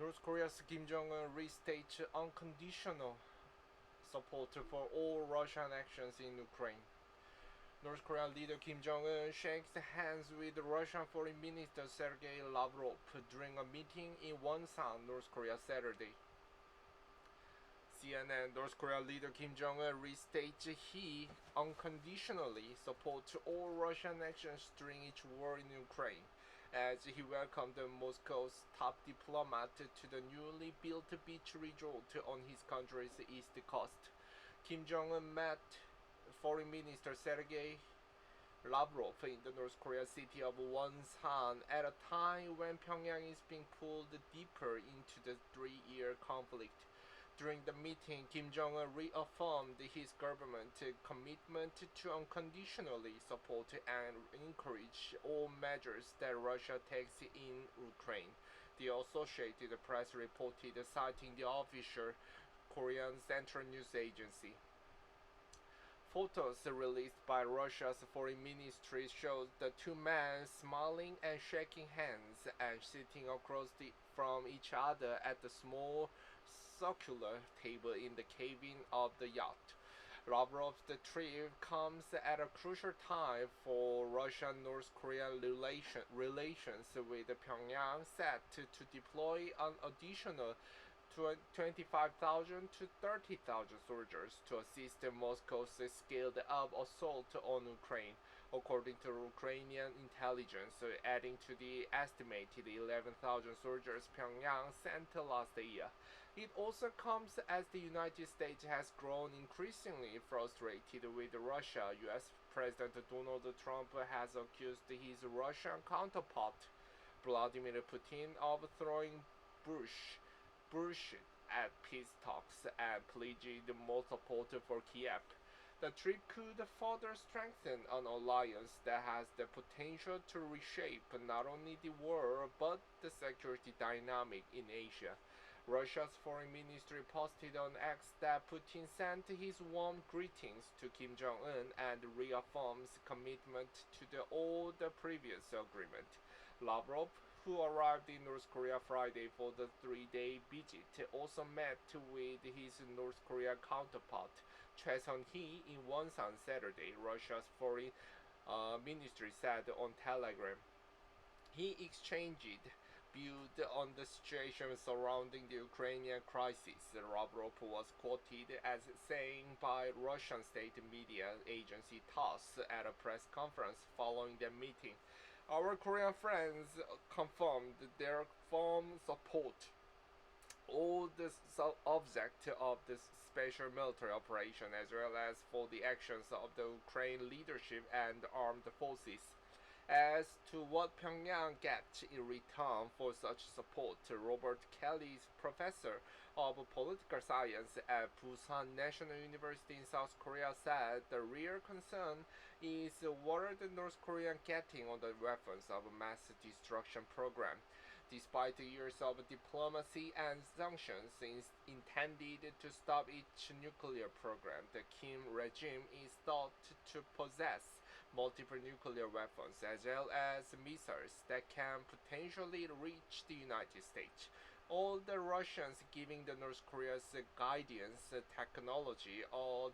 North Korea's Kim Jong Un restates unconditional support for all Russian actions in Ukraine. North Korean leader Kim Jong Un shakes hands with Russian Foreign Minister Sergei Lavrov during a meeting in Wonsan, North Korea Saturday. CNN North Korea leader Kim Jong Un restates he unconditionally supports all Russian actions during each war in Ukraine, as he welcomed Moscow's top diplomat to the newly built beach resort on his country's east coast. Kim Jong Un met Foreign Minister Sergei Lavrov in the North Korea city of Wonsan at a time when Pyongyang is being pulled deeper into the three-year conflict. During the meeting, Kim Jong Un reaffirmed his government's commitment to unconditionally support and encourage all measures that Russia takes in Ukraine. The Associated Press reported, citing the official Korean Central News Agency. Photos released by Russia's foreign ministry showed the two men smiling and shaking hands and sitting across from each other at the small circular table in the cabin of the yacht. Lavrov's trip comes at a crucial time for Russian-North Korean relations, with Pyongyang set to deploy an additional 25,000 to 30,000 soldiers to assist Moscow's scaled-up assault on Ukraine, according to Ukrainian intelligence, adding to the estimated 11,000 soldiers Pyongyang sent last year. It also comes as the United States has grown increasingly frustrated with Russia. U.S. President Donald Trump has accused his Russian counterpart, Vladimir Putin, of throwing bullshit at peace talks and pledged more support for Kiev. The trip could further strengthen an alliance that has the potential to reshape not only the war but the security dynamic in Asia. Russia's foreign ministry posted on X that Putin sent his warm greetings to Kim Jong Un and reaffirms commitment to all the previous agreement. Lavrov, who arrived in North Korea Friday for the three-day visit, also met with his North Korea counterpart, Choi Sun-hee, in Wonsan Saturday, Russia's foreign ministry said on Telegram. He exchanged views on the situation surrounding the Ukrainian crisis. Lavrov was quoted as saying by Russian state media agency TASS at a press conference following the meeting, "Our Korean friends confirmed their firm support all the object of this special military operation, as well as for the actions of the Ukraine leadership and armed forces. As to what Pyongyang gets in return for such support, Robert Kelly, professor of political science at Busan National University in South Korea, said the real concern is what are the North Koreans getting on the weapons of mass destruction program. Despite years of diplomacy and sanctions intended to stop its nuclear program, the Kim regime is thought to possess multiple nuclear weapons as well as missiles that can potentially reach the United States. All the Russians giving the North Korea's guidance technology, or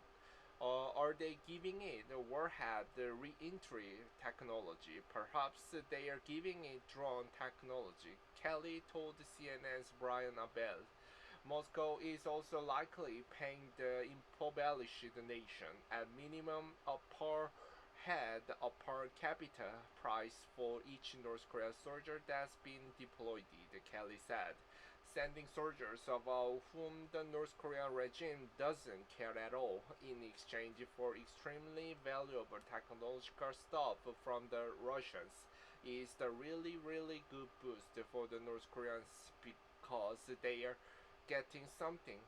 are they giving it warhead re-entry technology? Perhaps they are giving it drone technology, Kelly told CNN's Brian Abel. Moscow is also likely paying the impoverished nation at minimum a per head a per capita price for each North Korean soldier that's been deployed, Kelly said. Sending soldiers of whom the North Korean regime doesn't care at all in exchange for extremely valuable technological stuff from the Russians is the really good boost for the North Koreans because they are getting something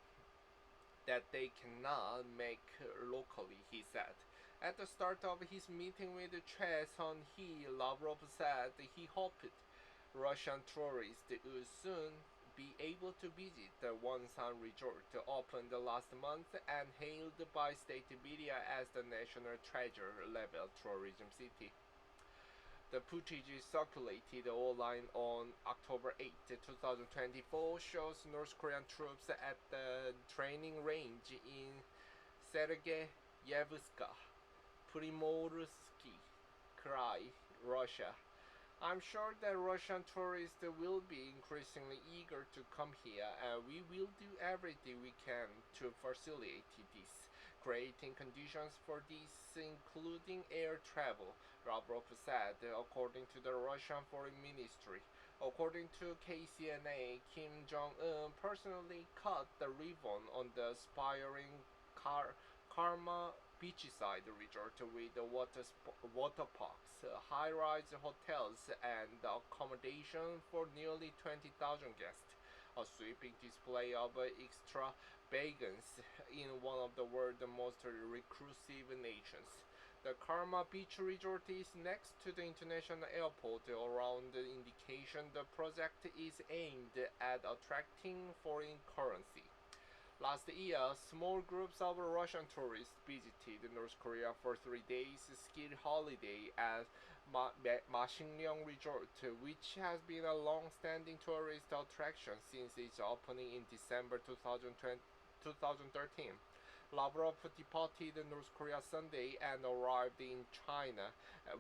that they cannot make locally, he said. At the start of his meeting with Choi Sun-hee, Lavrov said he hoped Russian tourists would soon be able to visit the Wonsan resort, opened last month and hailed by state media as the national treasure level tourism city. The footage circulated online on October 8, 2024, shows North Korean troops at the training range in Sergeyevska, Primorsky Krai, Russia. I'm sure that Russian tourists will be increasingly eager to come here, and we will do everything we can to facilitate this, creating conditions for this, including air travel, Lavrov said, according to the Russian Foreign Ministry. According to KCNA, Kim Jong Un personally cut the ribbon on the spiraling Karma beachside resort with water parks, high-rise hotels, and accommodation for nearly 20,000 guests. A sweeping display of extravagance in one of the world's most reclusive nations. The Karma Beach Resort is next to the international airport. Around the indication, the project is aimed at attracting foreign currency. Last year, small groups of Russian tourists visited North Korea for 3 days ski holiday at Masinryong Resort, which has been a long-standing tourist attraction since its opening in December 2013. Lavrov departed North Korea Sunday and arrived in China,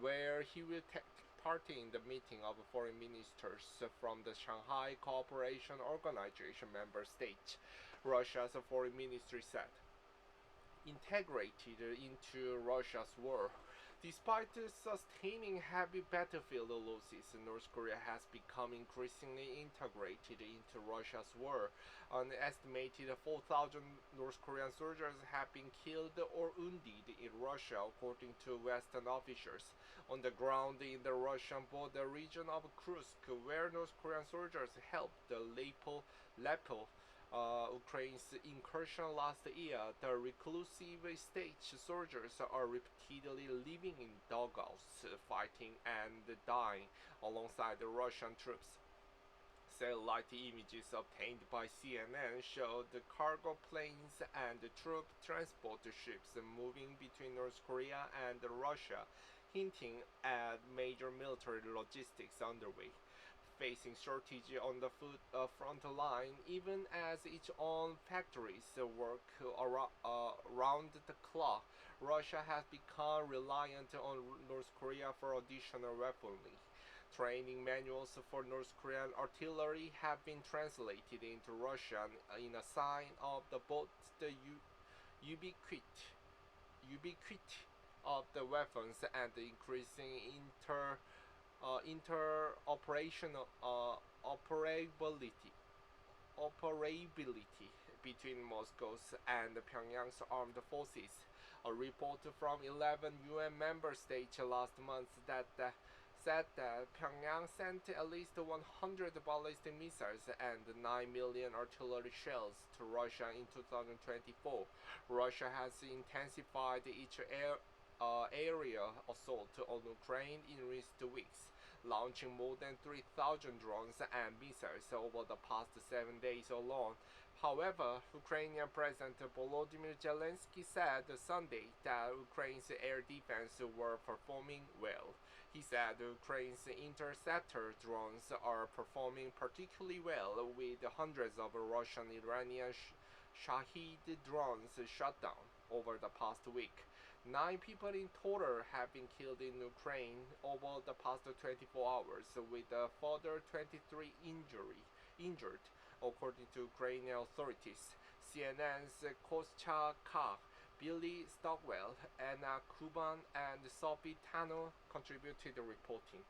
where he will take part in the meeting of foreign ministers from the Shanghai Cooperation Organization member states, Russia's foreign ministry said. Integrated into Russia's war. Despite sustaining heavy battlefield losses, North Korea has become increasingly integrated into Russia's war. An estimated 4,000 North Korean soldiers have been killed or wounded in Russia, according to Western officials. On the ground in the Russian border region of Kursk, where North Korean soldiers helped Lepo Ukraine's incursion last year, the reclusive stage soldiers are repeatedly living in dugouts, fighting and dying alongside the Russian troops. Satellite images obtained by CNN showed the cargo planes and troop transport ships moving between North Korea and Russia, hinting at major military logistics underway. Facing shortage on the front line, even as its own factories work around the clock, Russia has become reliant on North Korea for additional weaponry. Training manuals for North Korean artillery have been translated into Russian in a sign of both the ubiquity of the weapons and the increasing interoperability between Moscow's and Pyongyang's armed forces. A report from 11 UN member states last month said that Pyongyang sent at least 100 ballistic missiles and 9 million artillery shells to Russia in 2024. Russia has intensified its area assault on Ukraine in recent weeks, launching more than 3,000 drones and missiles over the past 7 days alone. However, Ukrainian President Volodymyr Zelensky said Sunday that Ukraine's air defense were performing well. He said Ukraine's interceptor drones are performing particularly well, with hundreds of Russian-Iranian Shahid drones shot down over the past week. 9 people in total have been killed in Ukraine over the past 24 hours, with a further 23 injured, according to Ukrainian authorities. CNN's Kostya Kar, Billy Stockwell, Anna Kuban, and Sophie Tano contributed to the reporting.